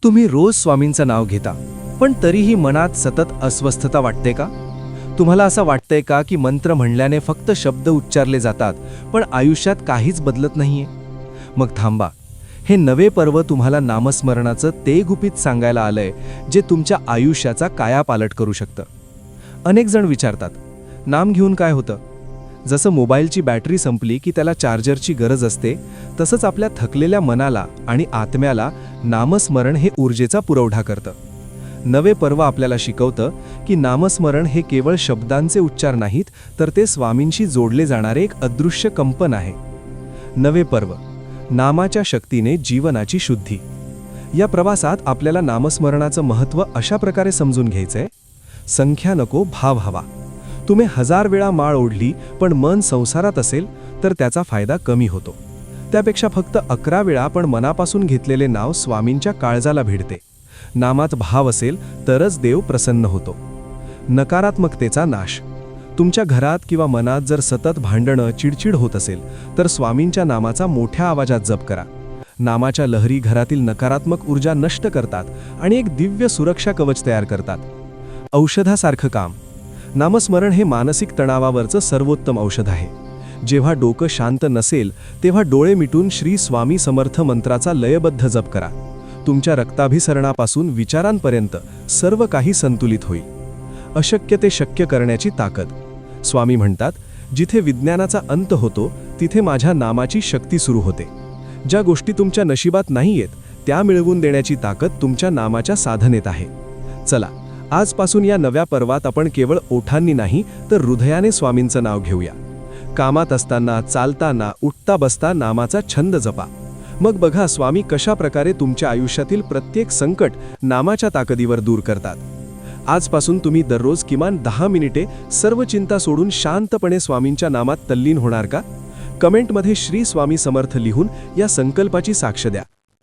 तुम्ही रोज स्वामींचं नाव घेता, पण तरीही मनात सतत अस्वस्थता वाटते का? तुम्हाला असं वाटतंय का की मंत्र म्हणल्याने फक्त शब्द उच्चारले जातात, पण आयुष्यात काहीच बदलत नाहीये? मग थांबा. हे नवे पर्व तुम्हाला नामस्मरणाचं ते गुपित सांगायला आलंय, जे तुमच्या आयुष्याचा कायापालट करू शकतं. अनेक जण विचारतात, नाम घेऊन काय होतं? जसं मोबाईलची बॅटरी संपली की त्याला चार्जरची गरज असते, तसंच आपल्या थकलेल्या मनाला आणि आत्म्याला नामस्मरण हे ऊर्जेचा पुरवठा करतं. नवे पर्व आपल्याला शिकवतं की नामस्मरण हे केवळ शब्दांचे उच्चार नाहीत, तर ते स्वामींशी जोडले जाणारे एक अदृश्य कंपन आहे. नवे पर्व, नामाच्या शक्तीने जीवनाची शुद्धी. या प्रवासात आपल्याला नामस्मरणाचं महत्त्व अशा प्रकारे समजून घ्यायचंय. संख्या नको, भाव हवा. तुम्ही 1000 वेळा माळ ओढली पण मन संसारात असेल तर त्याचा फायदा कमी होतो. त्यापेक्षा फक्त 11 वेळा पण मनापासून घेतलेले नाव स्वामींच्या काळजाला भिडते. नामात भाव असेल तरच देव प्रसन्न होतो. नकारात्मकतेचा नाश. तुमच्या घरात किंवा मनात जर सतत भांडणं, चिडचिड होत असेल तर स्वामींच्या नामाचा मोठ्या आवाजात जप करा. नामाच्या लहरी घरातील नकारात्मक ऊर्जा नष्ट करतात आणि एक दिव्य सुरक्षा कवच तयार करतात. औषधासारखं काम. नामस्मरण हे मानसिक तणावावरचं सर्वोत्तम औषध आहे. जेव्हा डोकं शांत नसेल तेव्हा डोळे मिटून श्री स्वामी समर्थ मंत्राचा लयबद्ध जप करा. तुमच्या रक्ताभिसरणापासून विचारांपर्यंत सर्व काही संतुलित होईल. अशक्य ते शक्य करण्याची ताकद. स्वामी म्हणतात, जिथे विज्ञानाचा अंत होतो तिथे माझ्या नामाची शक्ती सुरू होते. ज्या गोष्टी तुमच्या नशिबात नाहीयेत त्या मिळवून देण्याची ताकद तुमच्या नामाच्या साधनेत आहे. चला, आजपासून या नव्या पर्वात आपण केवळ ओठांनी नाही तर हृदयाने स्वामींचं नाव घेऊया. कामात असताना, चालताना, उठता बसता नामाचा छंद जपा. मग बघा स्वामी कशा प्रकारे तुमच्या आयुष्यातील प्रत्येक संकट नामाच्या ताकदीवर दूर करतात. आजपासून तुम्ही दररोज किमान 10 मिनिटे सर्व चिंता सोडून शांतपणे स्वामींच्या नामात तल्लीन होणार का? कमेंटमध्ये श्री स्वामी समर्थ लिहून या संकल्पाची साक्ष द्या.